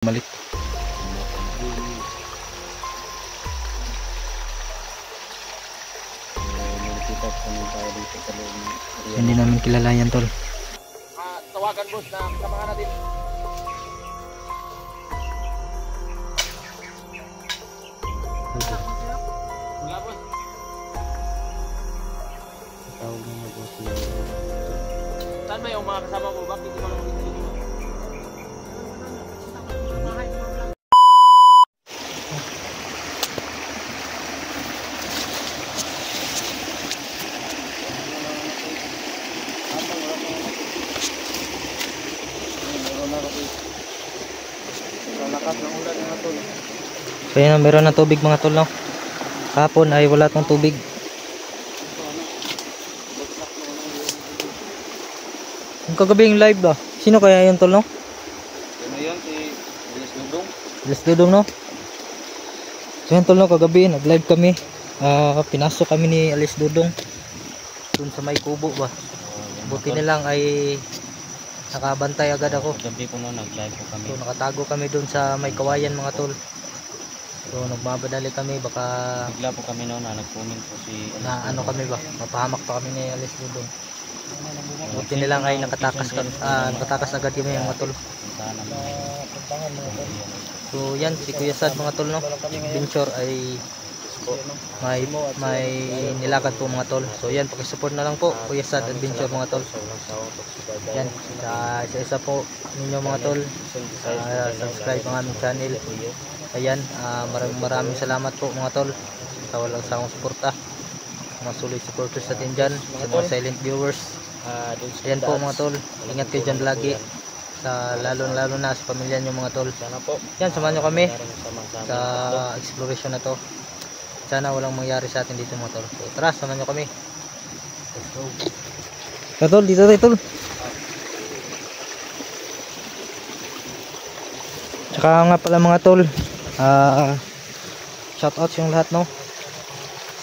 Malik. Hindi namin kilala yan, tol. Tawagan boss na kasama natin. Wala boss. Tawag mo boss. Saan ba yung mga kasama mo? Bakit hindi mo lang dito? So yan, meron na tubig mga tol, no? Kahapon ay wala tong tubig. Yung kagabing live ba? Sino kaya yun, tol, no? Ano yun? Si Bilis Dudong? Bilis Dudong, no? So yan, tol, no? Kagabi nag-live kami. Pinasok kami ni Alice Dudong dun sa may kubo ba. Buti nilang ay nakabantay agad ako. Gabi po no, nag-live po kami. So nakatago kami dun sa may kawayan mga tol. So nagmabadali kami, baka Bigla po kami noon na nag-comment po si na ano kami ba, mapahamak pa kami ni Alice Dudong. Buti nilang ay nakatakas agad kami mga tol. So yan, si Kuya Sad mga tol, no? Adventure ay may nilakad po mga tol. So yan, pakisupport na lang po Kuya Sad Adventure mga tol. Yan, isa po ninyo mga tol, subscribe ang aming channel. Ayan, maraming salamat po mga tol sa walang sawang suporta, mga solid supporters natin dyan, sa mga silent viewers. Ayan po mga tol, ingat kayo dyan lagi, lalo na sa pamilya nyo mga tol. Yan, samahan nyo kami sa exploration na to. Sana walang mangyari sa atin dito mga tol. So tara, samahan nyo kami. Let's go. Tol, dito tayo tol. Tsaka nga pala mga tol, shoutouts yung lahat, no?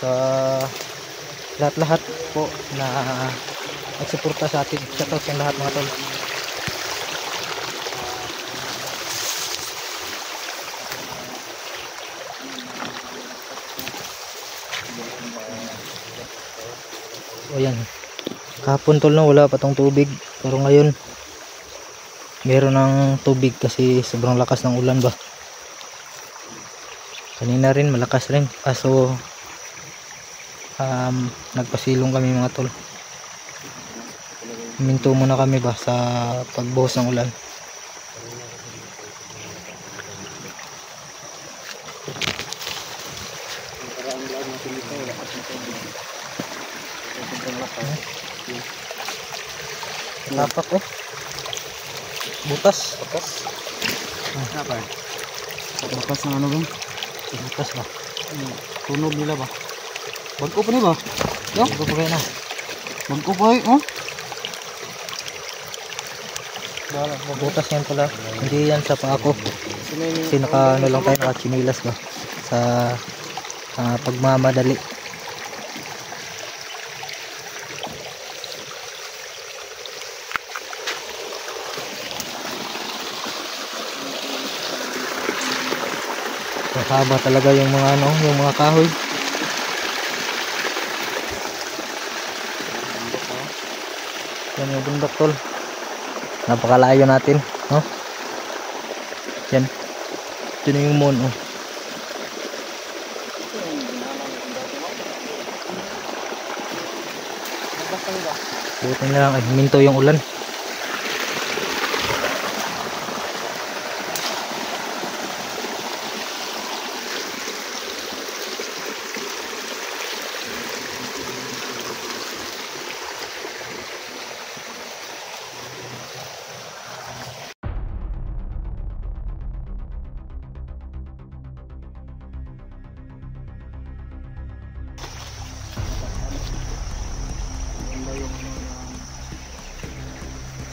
Sa lahat po na nagsuporta sa atin. Shoutouts yung lahat mga tol. So ayan, kahapon tol, no, wala pa tong tubig, pero ngayon meron ng tubig kasi sobrang lakas ng ulan ba. Kanina rin malakas rin, kaso nagpasilong kami mga tol. Huminto muna kami ba sa pagbuhos ng ulan. Lapak oh. Butas. Apa? Bakas ng ano ba? Butas ba? Tunog nila ba? Bagko pa ni ba? Yo, bagko pa na. Bagko pa oh. Butas yan pala. Hindi yan sa paa ko. Kasi naka ano lang tayo, naka chinilas ba sa pagmamadali. Mahaba talaga yung mga ano, yung mga kahoy. Yan yung bundok tol. Napakalayo natin, no? Yan. Ito yung moon, oh. Buti na lang ay huminto yung ulan.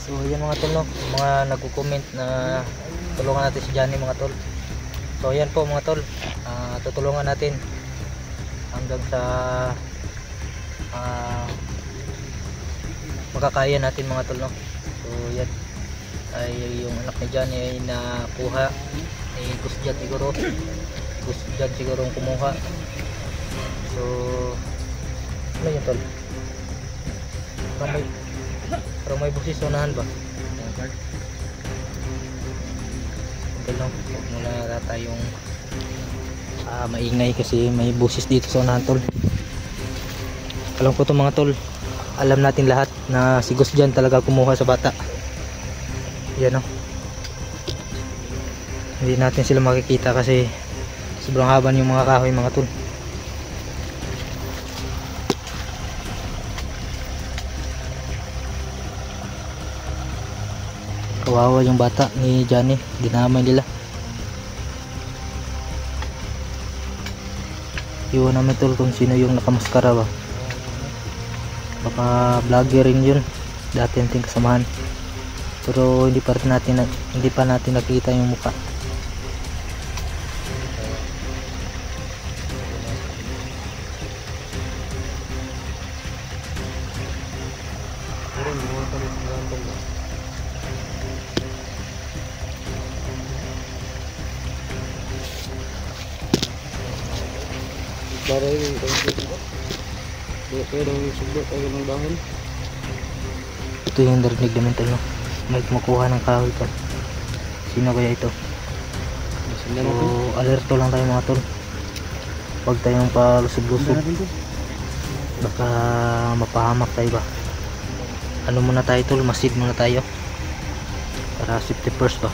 So yan mga tol, no? Mga nagko-comment na tulungan natin si Johnny mga tol. So yan po mga tol, tutulungan natin hanggang sa makakaya natin mga tol, no? So yan, ay yung anak ni Johnny ay nakuha ni Kusjad siguro. Kusjad siguro ang kumuha. So ano yun tol? Parang may busis unahan ba? Okay lang, huwag muna na tayong maingay kasi may busis dito sa unahan tol. Alam ko to mga tol, alam natin lahat na si Gus dyan talaga kumuha sa bata. Yan o, hindi natin sila makikita kasi sobrang haba yung mga kahoy mga tol. Kawawa yung bata ni Johnny, dinamay nila. Iwan namin tol kung sino yung nakamaskara ba. Baka vlogger rin yun, dati natin kasamahan, pero hindi pa natin nakita yung mukha. Ito yung narinig namin tol, no? May kumukuha ng kahoy tol. Sino kaya ito? So alerto lang tayo mga tol, huwag tayong palusog-lusog, baka mapahamak tayo ba. Ano muna tayo tol, masid muna tayo para safety first ba.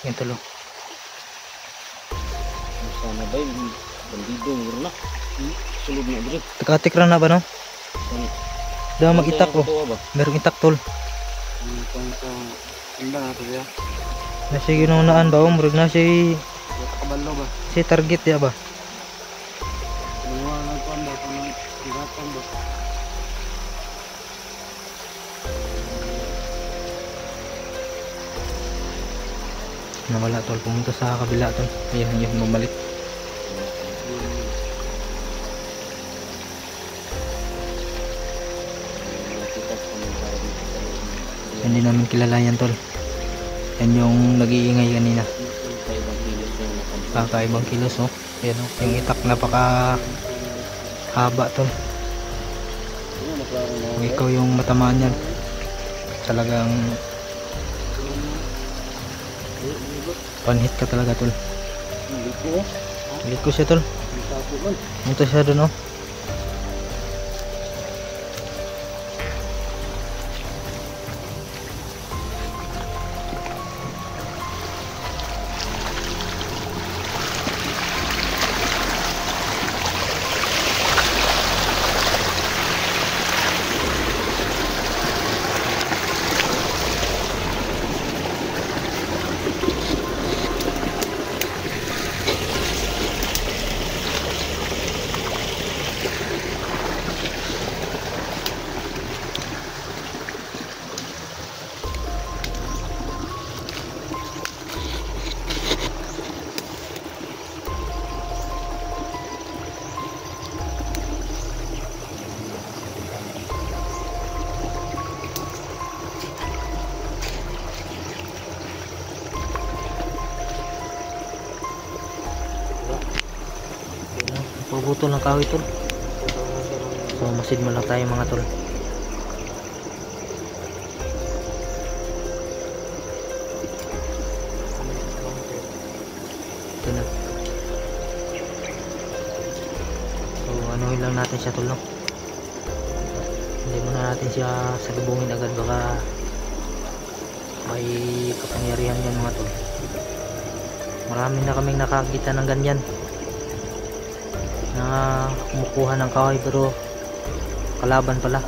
Yan tol. Sana ba yung bandido meron na? Sulod na dito. Takatik ra na ba no? Daw mag-itak oh. Merong itak tol. Na siya ginunaan ba? Murag na siya Kabalo ba? si target ya ba? Nawala tol, pumunta sa kabila tol. Ayan yung bumalik. Hindi namin kilala yan tol. Yan yung nag-iingay kanina. Kakaibang kilos oh. Ayan oh, yung itak napaka haba tol. Kung ikaw yung matamaan yan, talagang panhit ka talaga tol. Liko siya tol. Punta siya doon oh. Pabutol ng kahoy tol. So masid mo lang tayo mga tol. Ito na. So anuhin lang natin siya tol no. Hindi muna natin siya salubungin agad, baka may kapangyarihan yan mga tol. Marami na kaming nakakita ng ganyan na kumukuha ng kahoy pero kalaban pala.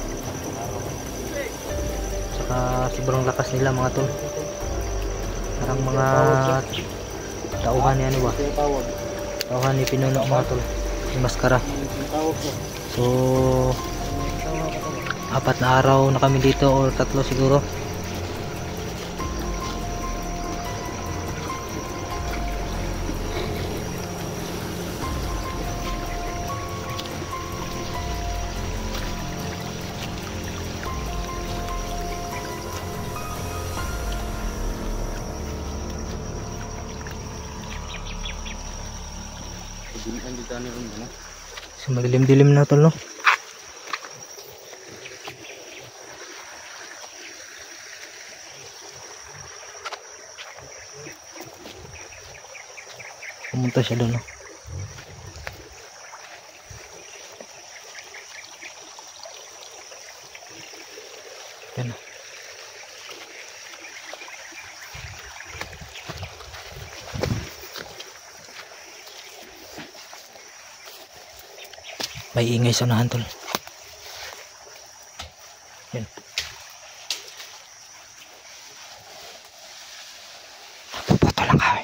Saka sobrang lakas nila mga tol. Parang mga tauhan ni ano ba? Tauhan ni Pinuno mga tol. Yung maskara. So 4 na araw na kami dito or 3 siguro. So madilim-dilim na tol no. Pumunta siya doon no. Yan no. May ingay sa unahan tol. Yan. Napuputo lang kami.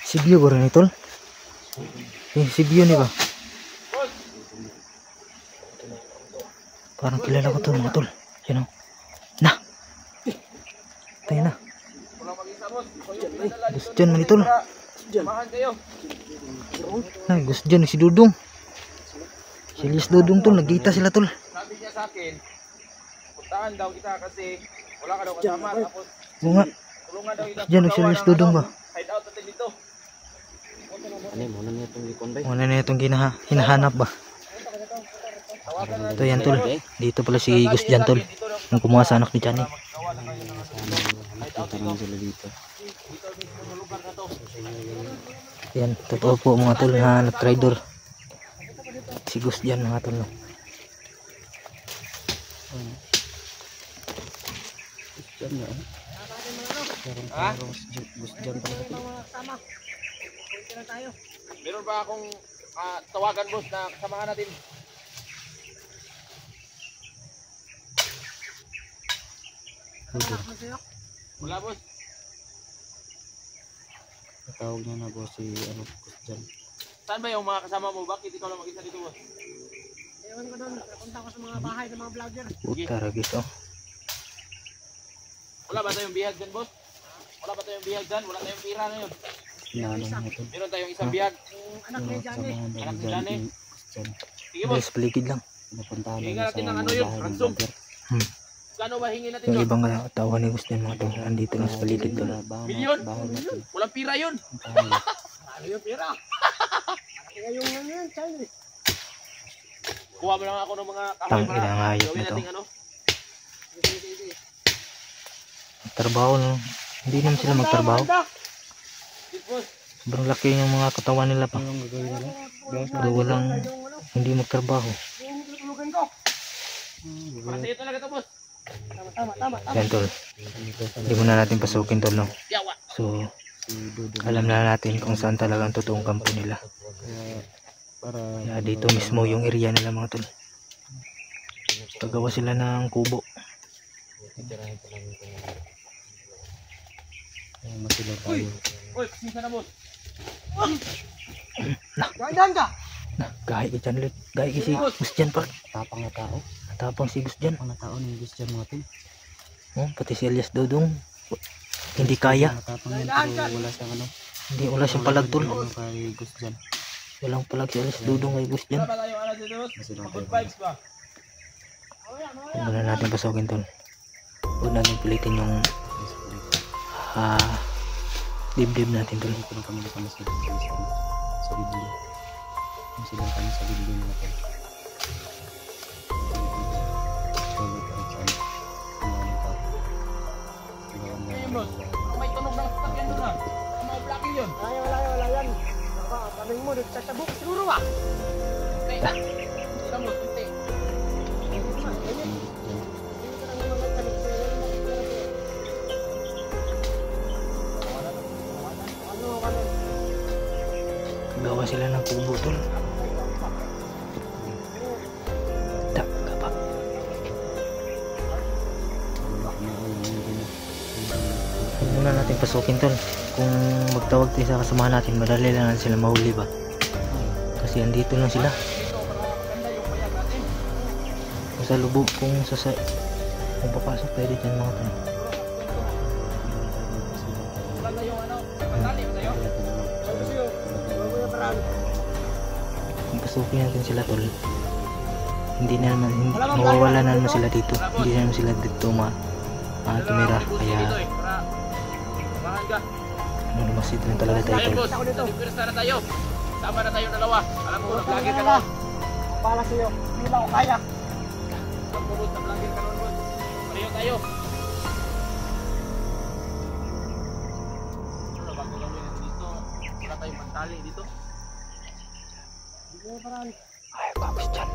Sibyo ko rin ito. Sibyo ni ba? Parang kilala ko to mga tol. Yan o. Na! Tayo na. Gusto dyan man ito. Ay, gusto dyan si Dudong. Si Elias Dudong tol. Nagkita sila tol. Sabi niya sa akin, puntahan daw kita kasi wala ka daw kasama. Tapos Bunga. tulungan daw kita. Dyan si Elias Dudong ba? Hide out natin dito. Muna niya itong likon ba? Muna na itong hinahanap ba? Ito yan tol. Dito pala si Gus dyan tol. Yung kumuha sa anak ni Johnny. Kita naman sila dito. Yan, totoo po mga tol na nag-rider. Si Gus dyan mga tol. No? Meron ba akong tawagan boss na kasamahan natin? Wala boss. Tawag niya na boss si ano dyan. Saan ba yung mga kasama mo? Bakit ikaw lang mag-isa dito boss? Ewan ko doon, napunta ko sa mga bahay ng mga vlogger. Puta ragis oh. Wala ba tayong bihag dyan boss? Wala ba tayong bihag dyan? Wala tayong pira na yun. Inaanong mo ito. Meron tayong isang bihag. Yung anak ni Johnny. Anak ni Johnny. Dyan. Sige boss. Sa paligid lang. Napuntahan Hinga namin sa natin ng ano mga yun, bahay ng ransom. vlogger. Kano ba hingin natin Yung doon? ibang tauhan ni Gus dyan mga tol. Andito lang sa paligid tol. Milyon? Bahay natin. Walang pira yun. Ano yung pera? Kaya yung ano yan, Johnny. Kuha mo lang ako ng mga kahoy Tang para ina hayop gawin na to. natin ano. Trabaho no. Hindi naman sila magtrabaho. Yes boss. Sobrang laki yung mga katawan nila pa. Anong gagawin nila? Pero walang hindi magtrabaho. Yung tutulugan ko. Para sa'yo talaga to boss. Tama. Yan tol. Hindi muna natin pasukin tol no. Yawa. So alam na natin kung saan talaga ang totoong kampo nila. Para Kaya dito mismo yung area nila mga tol. Pagawa sila ng kubo. masilaw tayo. Uy, pasensya na boss. Gandaan ka! Gahi ka dyan ulit. Gahi ka si Gus dyan pa. Tapang na tao. Tapang si Gus dyan. Tapang na tao ng Gus dyan mga tol. Oh, pati si Elias Dudong. Hindi kaya. Matapang yan pero wala siyang ano. Hindi wala siyang palag tol. Ano kay Gus dyan. Walang palag si Elias Dudong kay Gus dyan. Wala ba tayong ano dito boss? Masilaw tayo. Good vibes ba? Huwag muna natin pasukin tol. Huwag natin pilitin yung dibdib natin tol. Ito na kami na kami sa Biblia. Masilaw kami sa Biblia mga tol. Ayun boss. May tunog ng sasakyan doon ah. Ang mga blocking yun. Wala yan. Kaming mo, nagsatabok siguro ba? Sila boss, kunti. Gawa sila ng kubo tol. Kapa. Huwag muna natin pasukin tol. Kung magtawag tayo sa kasamahan natin, madali lang natin sila mahuli ba. Kasi andito lang sila. Kung sa lubog, kung papasok tayo dito mga tol. Kung pasukin natin sila tol, hindi mawawala na naman sila dito. Hindi na naman sila dito tumira. Kaya lumasid lang talaga tayo tol. Pipirsa na tayo. Sama na tayo dalawa. Alam mo, vlogger ka nun. Pala sa'yo. Hindi lang ako kaya. Pagpulot na vlogger ka nun, bud. Pareho tayo. Ano ba kung gawin natin dito? Wala tayong pantali dito. Ay, kapis dyan.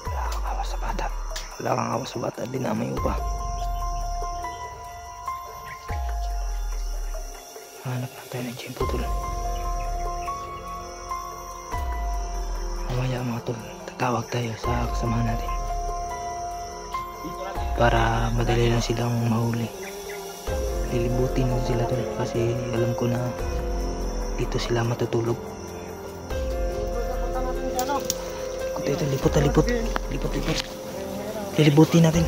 Wala kang awas sa bata. Wala kang awas sa bata. Dinamay mo pa. Hanap na tayo ng tiyempo tol. Mamaya mga tol, tatawag tayo sa kasamahan natin. Para madali lang silang mahuli. Lilibutin mo sila tol. Kasi alam ko na dito sila matutulog. Ito, lipot. Lilibutin natin.